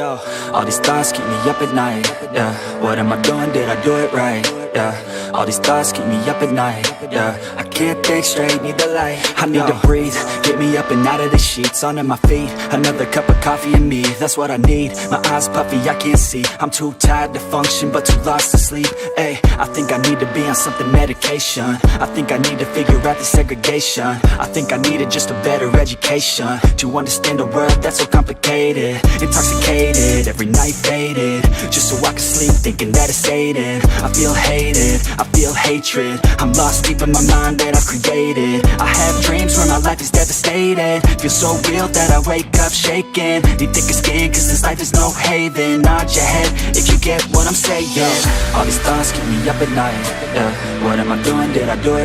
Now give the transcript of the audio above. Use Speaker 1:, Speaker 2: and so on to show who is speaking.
Speaker 1: Yo, all these thoughts keep me up at night. Yeah, what am I doing? Did I do it right? Yeah, all these thoughts keep me up at night. Yeah, I can't think straight, need the light. I need to breathe, get me up and out of the sheets, onto my feet. Another cup of coffee and me, that's what I need. My eyes puffy, I can't see. I'm too tired to function, but too lost to sleep. Ay, I think I need to be on something medication. I think I need to figure out the segregation. I think I needed just a better education to understand a world that's so complicated. Intoxicated, every night faded, just so I can sleep thinking that it's sated. I feel hated, I feel hatred, I'm lost deep in my mind that I've created. I have dreams where my life is devastated, feel so real that I wake up shaking. Need thicker skin cause this life is no haven. Nod your head if you get what I'm saying. All these thoughts keep me up at night. Yeah, what am I doing? Did I do it?